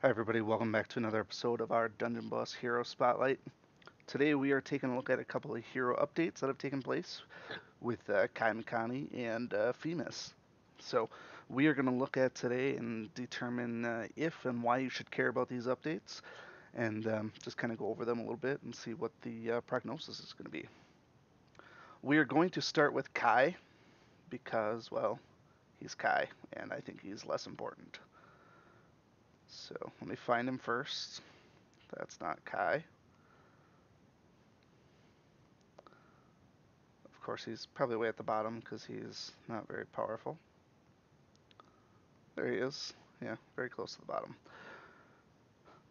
Hi everybody, welcome back to another episode of our Dungeon Boss Hero Spotlight. Today we are taking a look at a couple of hero updates that have taken place with Kai Makani and Phemus. So we are going to look at today and determine if and why you should care about these updates and just kind of go over them a little bit and see what the prognosis is going to be. We are going to start with Kai because, well, he's Kai and I think he's less important. So let me find him first. That's not Kai. Of course, he's probably way at the bottom because he's not very powerful. There he is. Yeah, very close to the bottom.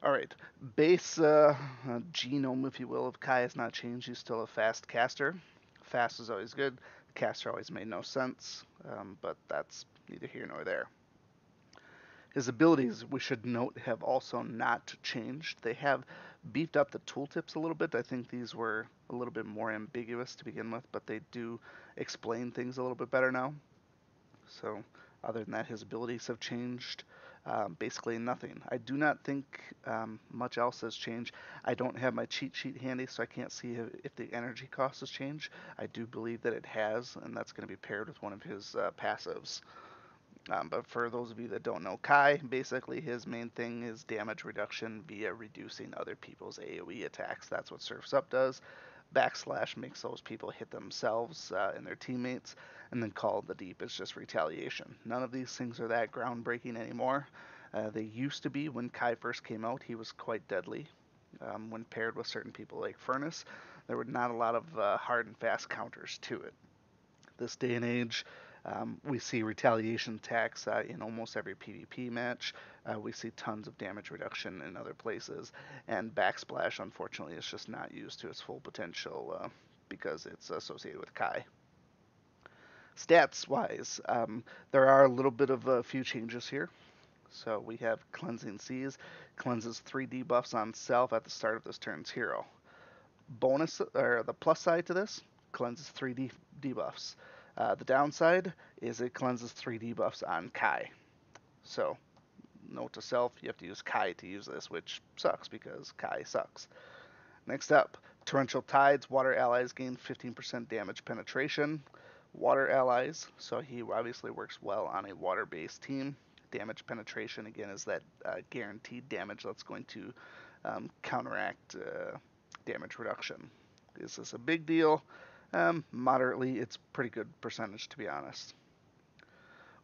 All right. Base genome, if you will, of Kai has not changed. He's still a fast caster. Fast is always good. Caster always made no sense, but that's neither here nor there. His abilities, we should note, have also not changed. They have beefed up the tooltips a little bit. I think these were a little bit more ambiguous to begin with, but they do explain things a little bit better now. So, other than that, his abilities have changed. Basically, nothing. I do not think much else has changed. I don't have my cheat sheet handy, so I can't see if the energy cost has changed. I do believe that it has, and that's going to be paired with one of his passives. But for those of you that don't know Kai, basically his main thing is damage reduction via reducing other people's AoE attacks. That's what Surf's Up does. Backslash makes those people hit themselves and their teammates, and then Call of the Deep is just retaliation. None of these things are that groundbreaking anymore. They used to be when Kai first came out. He was quite deadly. When paired with certain people like Furnace, there were not a lot of hard and fast counters to it. This day and age, we see retaliation attacks in almost every PvP match. We see tons of damage reduction in other places, and Backsplash, unfortunately, is just not used to its full potential because it's associated with Kai. Stats wise, there are a little bit of a few changes here. So we have Cleansing Seas, cleanses 3 debuffs on self at the start of this turn's hero. Bonus, or the plus side to this, cleanses 3 debuffs. The downside is it cleanses 3 debuffs on Kai. So, note to self, you have to use Kai to use this, which sucks because Kai sucks. Next up, Torrential Tides, water allies gain 15% damage penetration. Water allies, so he obviously works well on a water-based team. Damage penetration, again, is that guaranteed damage that's going to counteract damage reduction. Is this a big deal? Moderately, it's pretty good percentage to be honest.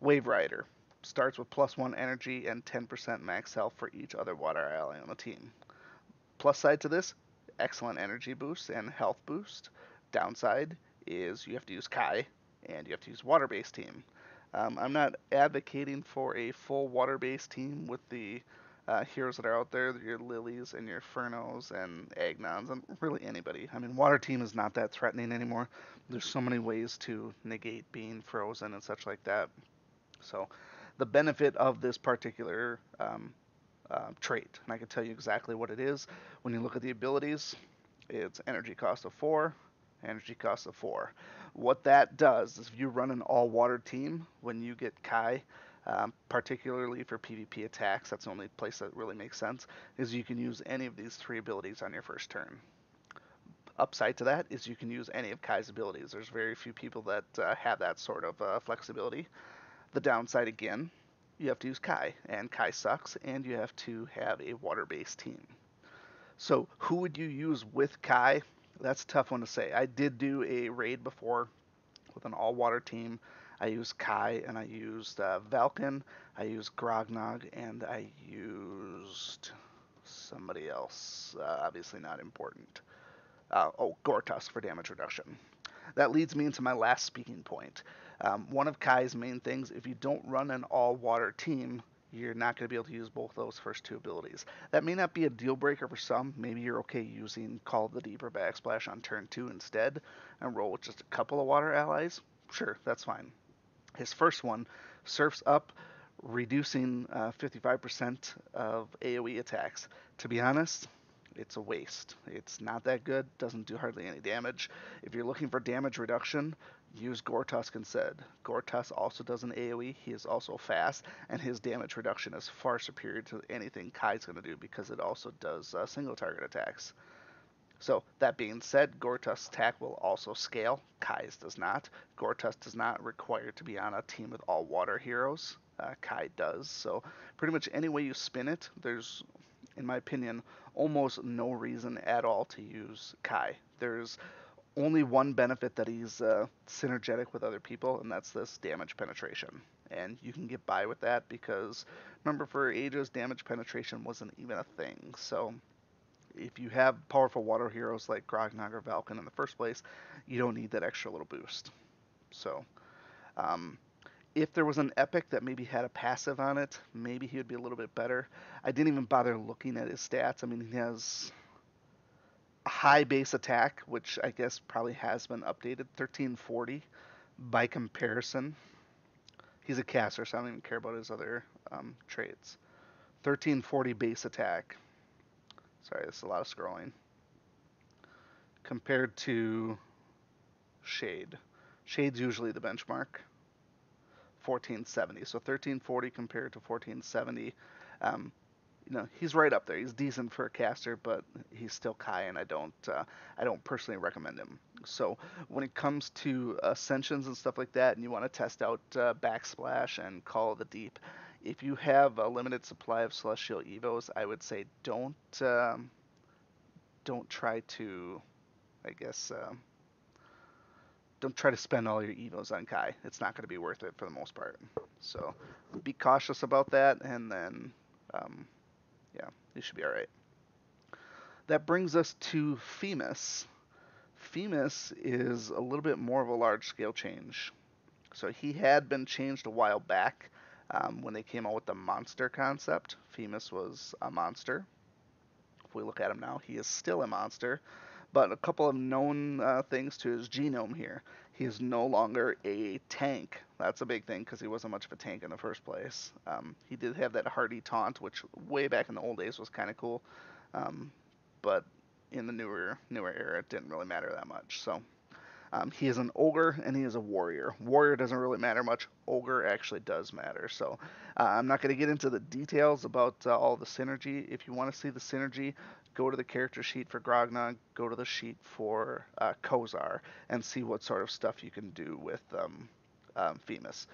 Wave Rider starts with +1 energy and 10% max health for each other water ally on the team. Plus side to this, excellent energy boost and health boost. Downside is you have to use Kai and you have to use water-based team. I'm not advocating for a full water-based team with the heroes that are out there, your Lilies and your Furnos and Agnons, and really anybody. I mean, water team is not that threatening anymore. There's so many ways to negate being frozen and such like that. So, the benefit of this particular trait, and I can tell you exactly what it is. When you look at the abilities, it's energy cost of 4, energy cost of 4. What that does is if you run an all water team, when you get Kai, particularly for PvP attacks, that's the only place that really makes sense, is you can use any of these 3 abilities on your first turn. Upside to that is you can use any of Kai's abilities. There's very few people that have that sort of flexibility. The downside, again, you have to use Kai, and Kai sucks, and you have to have a water-based team. So who would you use with Kai? That's a tough one to say. I did do a raid before with an all-water team. I used Kai, and I used Valken, I used Grognog, and I used somebody else. Obviously not important. Gortusk for damage reduction. That leads me into my last speaking point. One of Kai's main things, if you don't run an all-water team, you're not going to be able to use both those first 2 abilities. That may not be a deal breaker for some. Maybe you're okay using Call of the Deep or Backsplash on turn 2 instead and roll with just a couple of water allies. Sure, that's fine. His first one, Surf's Up, reducing 55% of AoE attacks. To be honest, it's a waste. It's not that good, doesn't do hardly any damage. If you're looking for damage reduction, Use Gortusk instead. Gortusk also does an AoE. He is also fast, and his damage reduction is far superior to anything Kai's going to do because it also does single target attacks. So that being said, Gortusk's attack will also scale. Kai's does not. Gortusk does not require to be on a team with all water heroes. Kai does. So pretty much any way you spin it, there's, in my opinion, almost no reason at all to use Kai. There's only one benefit that he's synergetic with other people, and that's this damage penetration. And you can get by with that because remember, for ages, damage penetration wasn't even a thing. So if you have powerful water heroes like Grognog or Valken in the first place, you don't need that extra little boost. So, um, if there was an epic that maybe had a passive on it, maybe he would be a little bit better. I didn't even bother looking at his stats. I mean, he has a high base attack, which I guess probably has been updated, 1340 by comparison. He's a caster, so I don't even care about his other traits. 1340 base attack. Sorry, this is a lot of scrolling. Compared to Shade. Shade's usually the benchmark. 1470. So 1340 compared to 1470. Um, he's right up there. He's decent for a caster, but he's still Kai, and I don't personally recommend him. So when it comes to ascensions and stuff like that, and you want to test out Backsplash and Call of the Deep, if you have a limited supply of Celestial Evos, I would say don't try to, I guess. Don't try to spend all your evos on Kai. It's not going to be worth it for the most part. So be cautious about that, and then um, yeah, you should be all right. That brings us to Phemus. Phemus is a little bit more of a large scale change. So he had been changed a while back when they came out with the monster concept. Phemus was a monster. If we look at him now, he is still a monster, but a couple of known things to his genome here. He is no longer a tank. That's a big thing because he wasn't much of a tank in the first place. He did have that hardy taunt, which way back in the old days was kind of cool, um, but in the newer era, it didn't really matter that much. So he is an ogre and he is a warrior. Warrior doesn't really matter much. Ogre actually does matter. So I'm not going to get into the details about all the synergy. If you want to see the synergy, go to the character sheet for Grognog, go to the sheet for Kozar, and see what sort of stuff you can do with Phemus.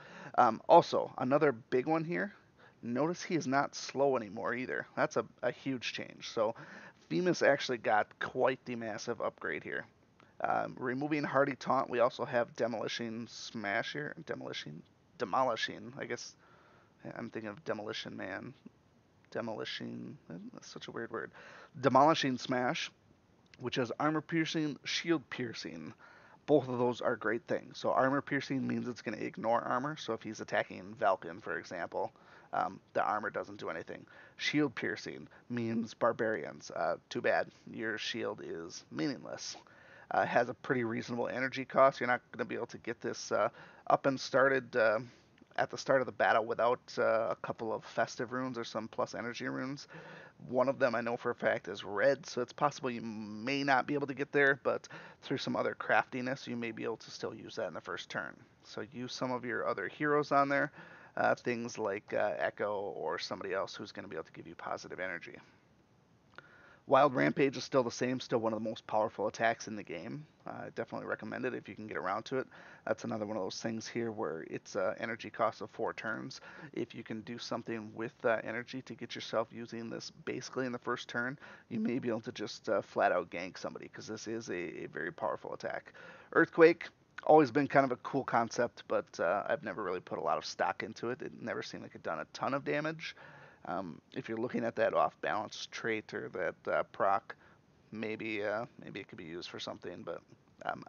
Also, another big one here. Notice he is not slow anymore either. That's a huge change. So Phemus actually got quite the massive upgrade here. Removing Hardy Taunt, we also have Demolishing Smash here. Demolishing. I guess I'm thinking of Demolition Man. Demolishing. That's such a weird word. Demolishing Smash, which is Armor Piercing, Shield Piercing. Both of those are great things. So Armor Piercing means it's going to ignore armor. So if he's attacking Valken, for example, the armor doesn't do anything. Shield Piercing means Barbarians. Too bad. Your shield is meaningless. Has a pretty reasonable energy cost. You're not going to be able to get this up and started at the start of the battle without a couple of festive runes or some plus energy runes. One of them I know for a fact is red, so it's possible you may not be able to get there, but through some other craftiness, you may be able to still use that in the first turn. So use some of your other heroes on there, things like Echo or somebody else who's going to be able to give you positive energy. Wild Rampage is still the same, still one of the most powerful attacks in the game. I definitely recommend it if you can get around to it. That's another one of those things here where it's energy cost of 4 turns. If you can do something with energy to get yourself using this basically in the first turn, you may be able to just flat out gank somebody because this is a very powerful attack. Earthquake, always been kind of a cool concept, but I've never really put a lot of stock into it. It never seemed like it done a ton of damage. If you're looking at that off balance trait or that proc, maybe it could be used for something, but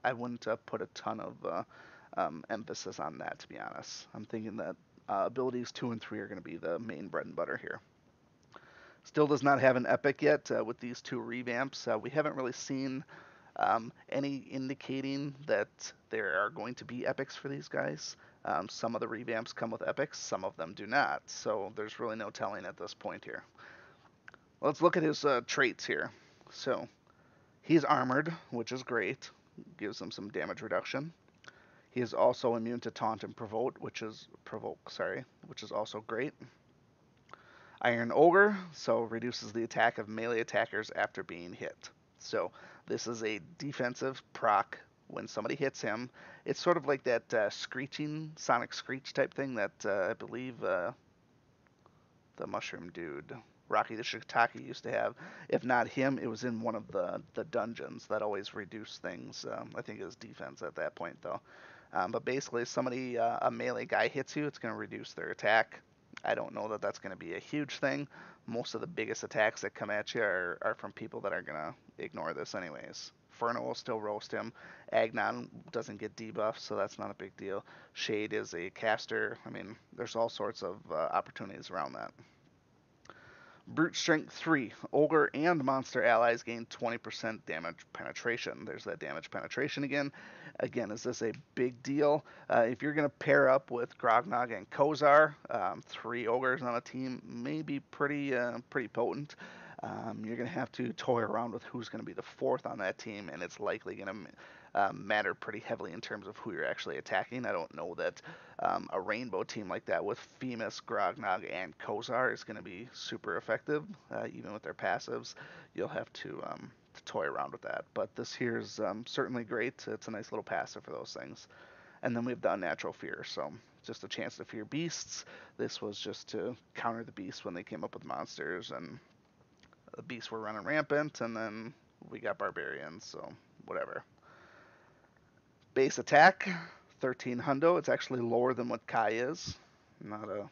I wouldn't put a ton of emphasis on that, to be honest. I'm thinking that abilities 2 and 3 are going to be the main bread and butter here. Still does not have an epic yet with these 2 revamps. We haven't really seen any indicating that there are going to be epics for these guys. Some of the revamps come with epics, some of them do not. So there's really no telling at this point here. Let's look at his traits here. So he's armored, which is great. Gives him some damage reduction. He is also immune to taunt and provoke, sorry, which is also great. Iron Ogre, so reduces the attack of melee attackers after being hit. So this is a defensive proc when somebody hits him. It's sort of like that screeching, sonic screech type thing that I believe the mushroom dude, Rocky the Shiitake, used to have. If not him, it was in one of the dungeons that always reduced things. I think it was defense at that point, though. But basically, somebody, a melee guy hits you, it's going to reduce their attack. I don't know that that's going to be a huge thing. Most of the biggest attacks that come at you are from people that are going to ignore this anyways. Furno will still roast him. Agnon doesn't get debuffs, so that's not a big deal. Shade is a caster. I mean, there's all sorts of opportunities around that. Brute Strength 3. Ogre and monster allies gain 20% damage penetration. There's that damage penetration again. Again, is this a big deal? If you're going to pair up with Grognog and Kozar, 3 ogres on a team may be pretty potent. You're going to have to toy around with who's going to be the 4th on that team, and it's likely going to matter pretty heavily in terms of who you're actually attacking. I don't know that a rainbow team like that with Phemus, Grognog, and Kozar is going to be super effective, even with their passives. You'll have to toy around with that. But this here is certainly great. It's a nice little passive for those things. And then we have the Unnatural Fear, so just a chance to fear beasts. This was just to counter the beasts when they came up with monsters, and the beasts were running rampant, and then we got Barbarians, so whatever. Base attack, 13 hundo. It's actually lower than what Kai is. Not a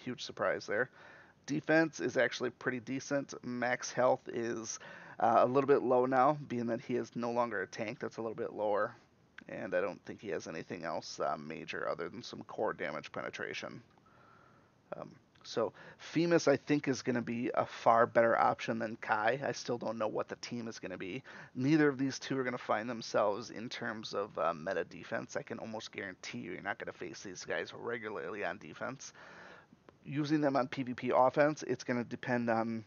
huge surprise there. Defense is actually pretty decent. Max health is a little bit low now, being that he is no longer a tank. That's a little bit lower. And I don't think he has anything else major other than some core damage penetration. So Phemus, I think, is going to be a far better option than Kai. I still don't know what the team is going to be. Neither of these two are going to find themselves in terms of meta defense. I can almost guarantee you're not going to face these guys regularly on defense. Using them on PvP offense, it's going to depend on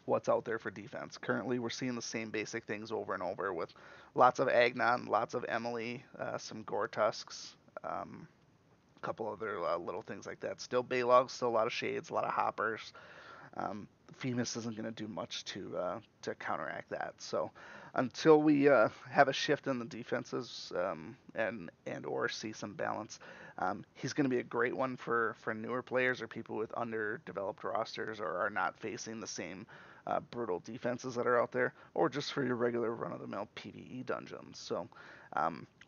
what's out there for defense. Currently, we're seeing the same basic things over and over with lots of Agnon, lots of Emily, some Gore Tusks, couple other little things like that. Still Baylogs, still a lot of Shades, a lot of Hoppers. Phemus isn't going to do much to counteract that. So until we have a shift in the defenses and or see some balance, he's going to be a great one for newer players or people with underdeveloped rosters or are not facing the same brutal defenses that are out there, or just for your regular run-of-the-mill PvE dungeons. So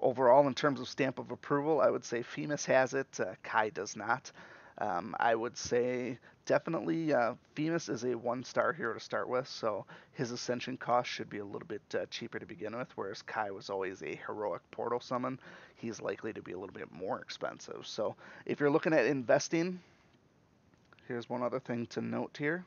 overall, in terms of stamp of approval, I would say Phemus has it, Kai does not. I would say definitely Phemus is a 1-star hero to start with, so his ascension cost should be a little bit cheaper to begin with, whereas Kai was always a heroic portal summon. He's likely to be a little bit more expensive. So if you're looking at investing, here's one other thing to note here.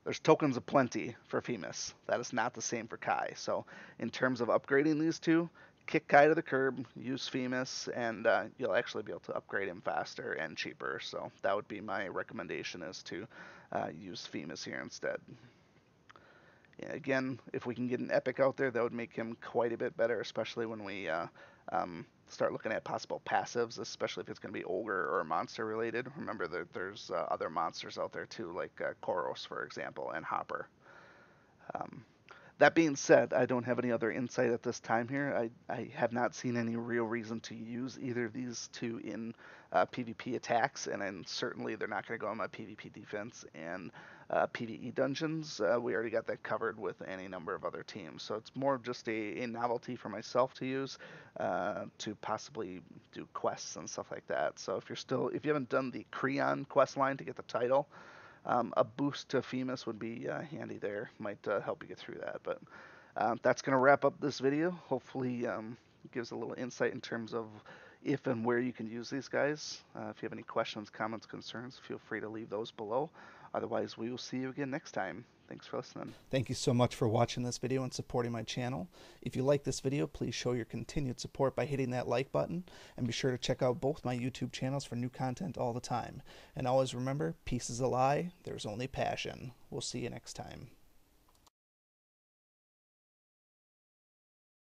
There's tokens aplenty for Phemus. That is not the same for Kai. So in terms of upgrading these two, kick Kai to the curb, use Phemus, and you'll actually be able to upgrade him faster and cheaper. So that would be my recommendation, is to use Phemus here instead. Yeah, again, if we can get an epic out there, that would make him quite a bit better, especially when we start looking at possible passives, especially if it's going to be ogre or monster related. Remember that there's other monsters out there too, like Koros, for example, and Hopper. That being said, I don't have any other insight at this time here. I have not seen any real reason to use either of these two in PvP attacks, and certainly they're not going to go on my PvP defense and PvE dungeons. We already got that covered with any number of other teams, so it's more of just a novelty for myself to use to possibly do quests and stuff like that. So if you haven't done the Creon quest line to get the title, a boost to Phemus would be handy there. Might help you get through that. But that's going to wrap up this video. Hopefully it gives a little insight in terms of if and where you can use these guys. If you have any questions, comments, concerns, feel free to leave those below. Otherwise, we will see you again next time. Thanks for listening. Thank you so much for watching this video and supporting my channel. If you like this video, please show your continued support by hitting that like button, and be sure to check out both my YouTube channels for new content all the time. And always remember, peace is a lie, there's only passion. We'll see you next time.